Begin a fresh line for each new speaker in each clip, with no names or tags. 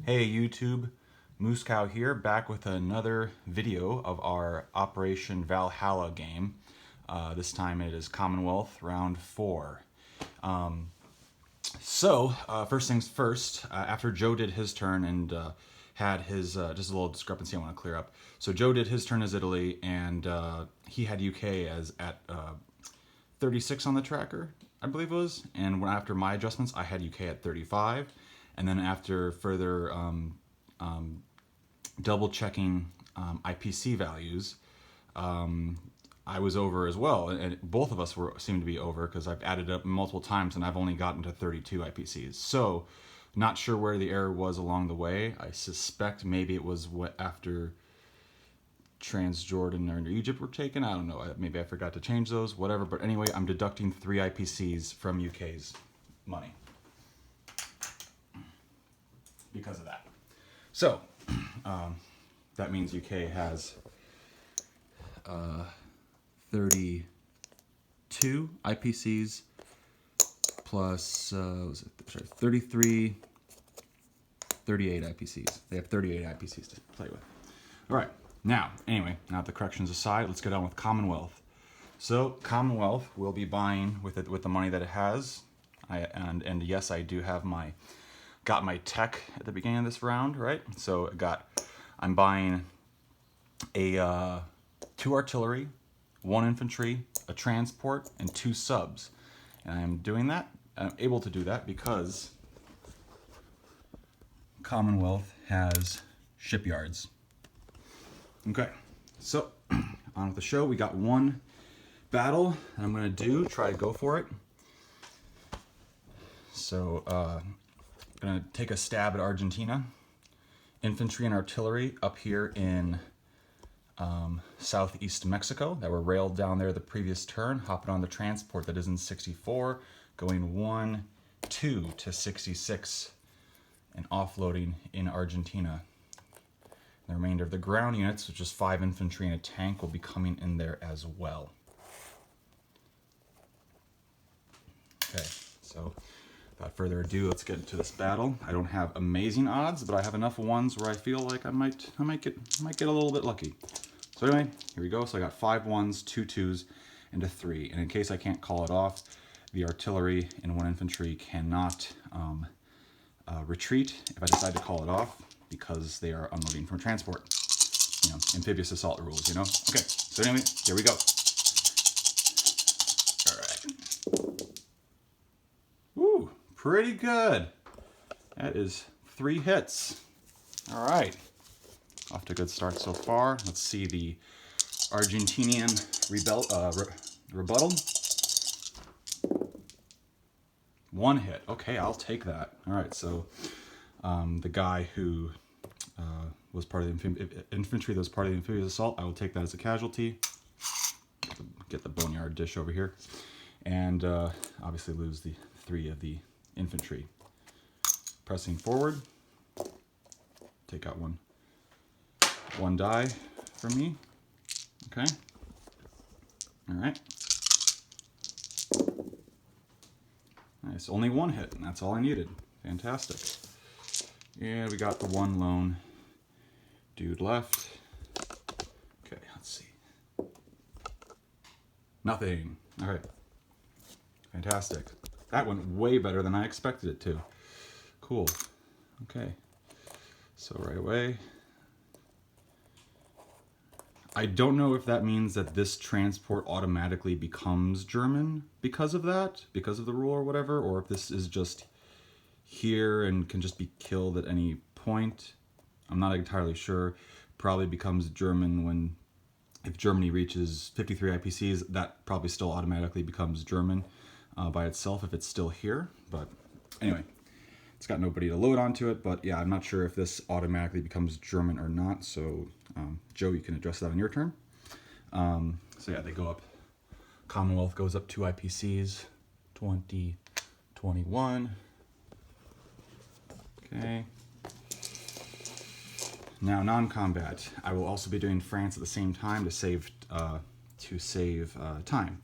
Hey YouTube, MooseCow here, back with another video of our Operation Valhalla game. This time it is Commonwealth round 4. First things first, after Joe did his turn and had his, just a little discrepancy I want to clear up. So Joe did his turn as Italy, and he had UK as at 36 on the tracker, I believe it was. And after my adjustments, I had UK at 35. And then after further double checking IPC values, I was over as well. And both of us seemed to be over because I've added up multiple times and I've only gotten to 32 IPCs. So not sure where the error was along the way. I suspect maybe it was after Transjordan or Egypt were taken. I don't know. Maybe I forgot to change those, whatever. But anyway, I'm deducting 3 IPCs from UK's money because of that. So that means UK has 32 IPCs plus 33, 38 IPCs. They have 38 IPCs to play with. All right. Now, anyway, now the corrections aside, let's get on with Commonwealth. So Commonwealth will be buying with the money that it has. And yes, I do have got my tech at the beginning of this round, right? So I'm buying 2 artillery, 1 infantry, a transport, and 2 subs. And I'm doing that. I'm able to do that because Commonwealth has shipyards. Okay, so on with the show. We got 1 battle that I'm going to try to go for it. So I'm going to take a stab at Argentina. Infantry and artillery up here in southeast Mexico that were railed down there the previous turn, hopping on the transport that is in 64, going 1, 2 to 66 and offloading in Argentina. The remainder of the ground units, which is 5 infantry and a tank, will be coming in there as well. Okay, so without further ado, let's get into this battle. I don't have amazing odds, but I have enough ones where I feel like I might get a little bit lucky. So anyway, here we go. So I got 5 1s, 2 2s, and a 3. And in case I can't call it off, the artillery and 1 infantry cannot retreat if I decide to call it off, because they are unloading from transport. You know, amphibious assault rules, you know? Okay, so anyway, here we go. All right. Woo, pretty good. That is 3 hits. All right. Off to a good start so far. Let's see the Argentinian rebuttal. 1 hit. Okay, I'll take that. All right, so the guy who was part of the infantry that was part of the amphibious assault, I will take that as a casualty. Get the boneyard dish over here. And obviously lose the 3 of the infantry. Pressing forward. Take out one die from me. Okay. All right. Nice. Only 1 hit, and that's all I needed. Fantastic. And we got the 1 lone dude left. Okay, let's see. Nothing. All right. Fantastic. That went way better than I expected it to. Cool. Okay. So right away, I don't know if that means that this transport automatically becomes German because of that, because of the rule or whatever, or if this is just here and can just be killed at any point. I'm not entirely sure. Probably becomes German if Germany reaches 53 IPCs, that probably still automatically becomes German by itself if it's still here. But anyway, it's got nobody to load onto it, but yeah, I'm not sure if this automatically becomes German or not. So Joe, you can address that on your turn. So yeah, they go up. Commonwealth goes up 2 IPCs, 20, 21. Okay. Now non-combat. I will also be doing France at the same time to save time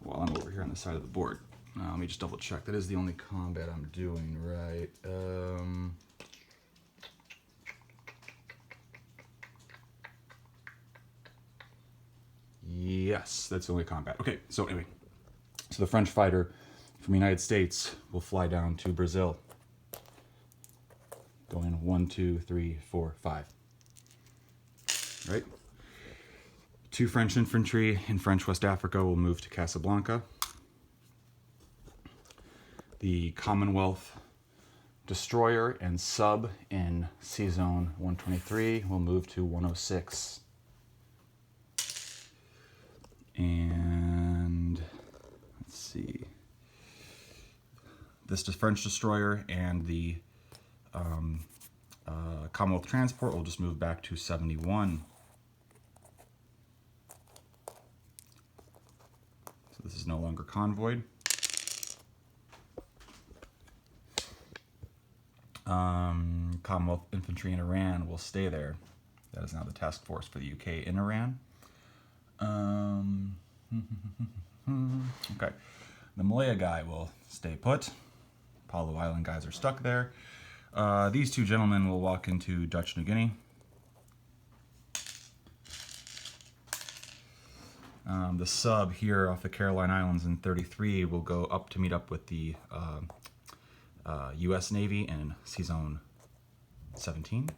while I'm over here on the side of the board. Let me just double check. That is the only combat I'm doing, right? Yes, that's only combat. Okay, so anyway, so the French fighter from the United States will fly down to Brazil. Going 1, 2, 3, 4, 5. Right? 2 French infantry in French West Africa will move to Casablanca. The Commonwealth destroyer and sub in Sea Zone 123 will move to 106. And let's see. This French destroyer and the Commonwealth transport will just move back to 71. So this is no longer convoyed. Commonwealth infantry in Iran will stay there. That is now the task force for the UK in Iran. Okay. The Malaya guy will stay put. Palau Island guys are stuck there. These 2 gentlemen will walk into Dutch New Guinea. The sub here off the Caroline Islands in 33 will go up to meet up with the U.S. Navy in Sea Zone 17.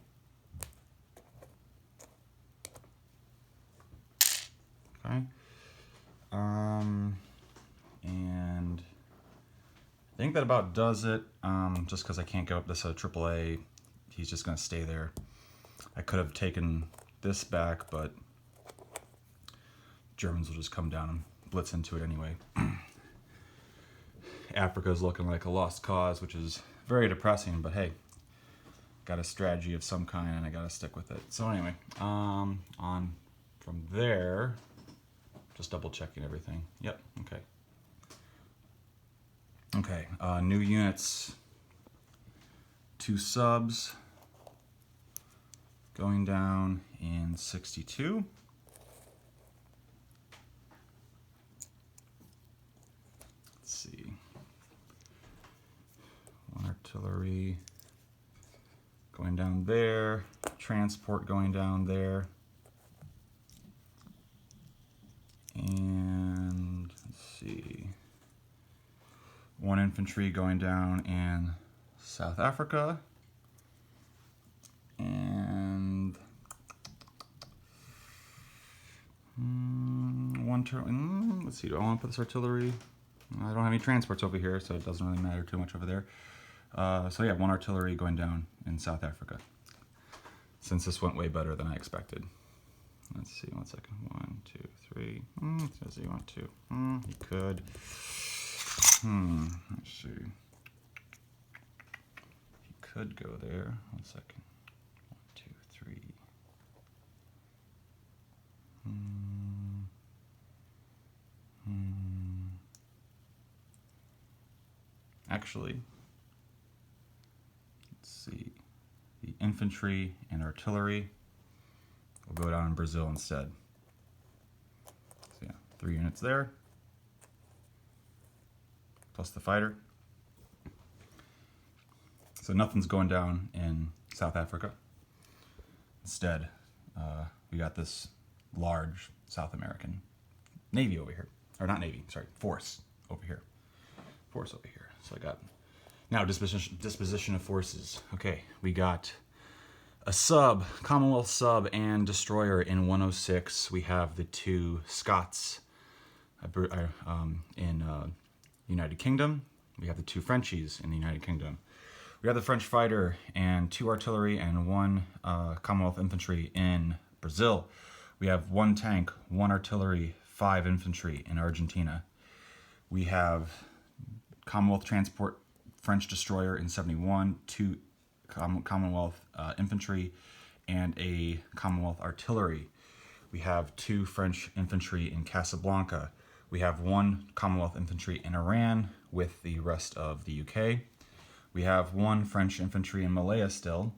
Okay. And I think that about does it. Just because I can't go up this AAA, he's just going to stay there. I could have taken this back, but Germans will just come down and blitz into it anyway. Africa is looking like a lost cause, which is very depressing, but hey, got a strategy of some kind and I got to stick with it. So anyway, on from there, just double checking everything. Yep, okay. Okay, new units, 2 subs going down in 62. Let's see. 1 artillery going down there, transport going down there, and let's see, 1 infantry going down in South Africa, and 1 let's see, do I want to put this artillery? I don't have any transports over here, so it doesn't really matter too much over there. So yeah, 1 artillery going down in South Africa, since this went way better than I expected. Let's see, 1 second. 1, 2, 3. Says he want to. He could. Let's see. He could go there. 1 second. 1, 2, 3. Actually, let's see. The infantry and artillery will go down in Brazil instead. So yeah, 3 units there, plus the fighter. So nothing's going down in South Africa. Instead, we got this large South American Navy over here. Or not Navy, sorry, force over here. Force over here. So I got, now disposition of forces. Okay, we got a sub, Commonwealth sub and destroyer in 106. We have the 2 Scots in United Kingdom. We have the 2 Frenchies in the United Kingdom. We have the French fighter and 2 artillery and 1 Commonwealth infantry in Brazil. We have 1 tank, 1 artillery, 5 infantry in Argentina. We have Commonwealth transport French destroyer in 71, 2 Commonwealth infantry, and a Commonwealth artillery. We have 2 French infantry in Casablanca. We have 1 Commonwealth infantry in Iran with the rest of the UK. We have 1 French infantry in Malaya still.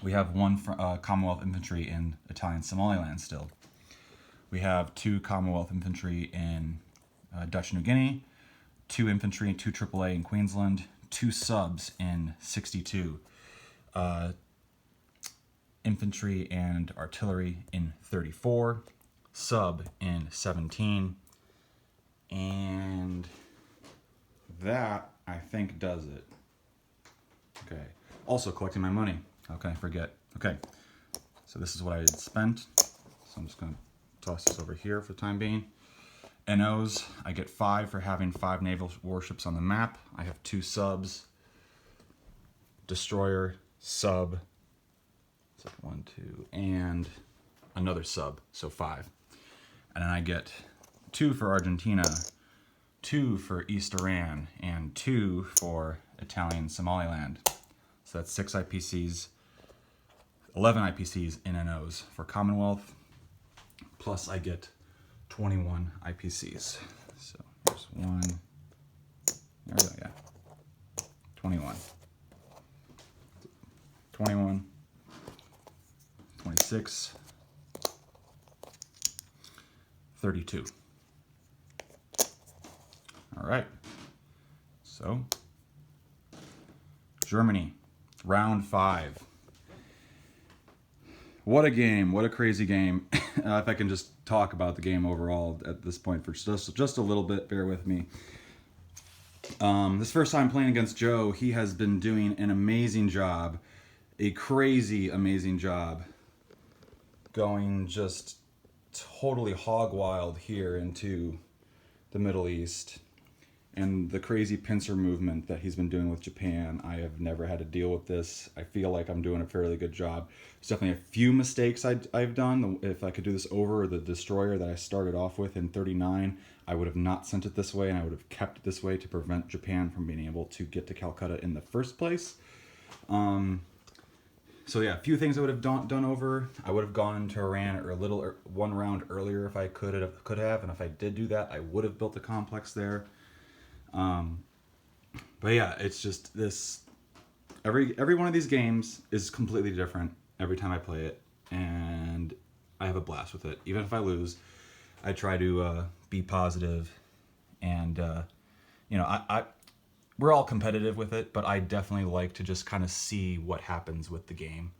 We have 1 Commonwealth infantry in Italian Somaliland still. We have 2 Commonwealth infantry in Dutch New Guinea, 2 infantry and 2 AAA in Queensland, 2 subs in 62, infantry and artillery in 34, sub in 17. And that, I think, does it. Okay. Also collecting my money. How can I forget? Okay. So this is what I had spent. So I'm just going to toss this over here for the time being. NOs, I get 5 for having 5 naval warships on the map. I have 2 subs. Destroyer, sub. It's like 1, 2, and another sub, so 5. And then I get 2 for Argentina, 2 for East Iran, and 2 for Italian Somaliland. So that's 6 IPCs, 11 IPCs in NOs for Commonwealth, plus I get 21 IPCs. So there's 1, there we go, yeah, 21. 21, 26, 32. All right, so Germany, round 5. What a game, what a crazy game. If I can just talk about the game overall at this point for just a little bit, bear with me. This first time playing against Joe, he has been doing an amazing job, a crazy amazing job, going just totally hog wild here into the Middle East. And the crazy pincer movement that he's been doing with Japan, I have never had to deal with this. I feel like I'm doing a fairly good job. There's definitely a few mistakes I've done. If I could do this over, the destroyer that I started off with in 39, I would have not sent it this way, and I would have kept it this way to prevent Japan from being able to get to Calcutta in the first place. So yeah, a few things I would have done over. I would have gone into Iran or one round earlier if I could have, and if I did do that, I would have built a complex there. But yeah, it's just this, every one of these games is completely different every time I play it, and I have a blast with it. Even if I lose, I try to be positive, and you know, we're all competitive with it, but I definitely like to just kind of see what happens with the game,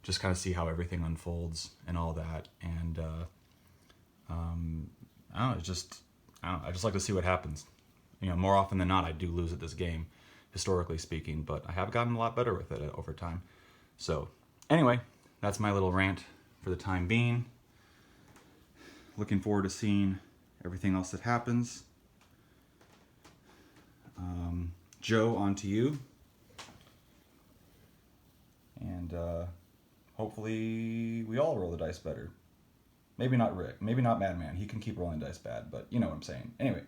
just kind of see how everything unfolds and all that, and I don't know, I just like to see what happens. You know, more often than not, I do lose at this game, historically speaking, but I have gotten a lot better with it over time. So, anyway, that's my little rant for the time being. Looking forward to seeing everything else that happens. Joe, on to you. And hopefully we all roll the dice better. Maybe not Rick, maybe not Madman. He can keep rolling dice bad, but you know what I'm saying. Anyway,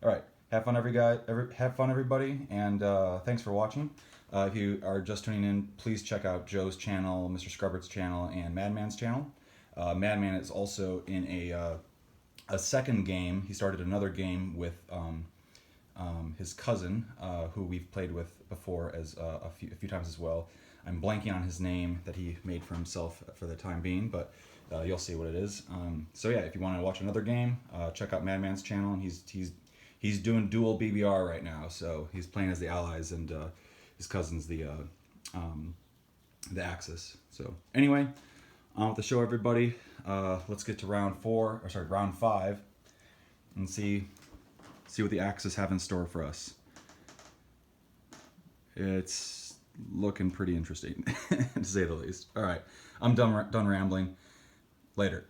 all right. Have fun, everybody, and thanks for watching. If you are just tuning in, please check out Joe's channel, Mr. Scrubbert's channel, and Madman's channel. Madman is also in a second game. He started another game with his cousin, who we've played with before as a few times as well. I'm blanking on his name that he made for himself for the time being, but you'll see what it is. So yeah, if you want to watch another game, check out Madman's channel, and he's doing dual BBR right now, so he's playing as the Allies, and his cousin's the Axis. So anyway, on with the show, everybody. Let's get to round 5, and see what the Axis have in store for us. It's looking pretty interesting, to say the least. All right, I'm done rambling. Later.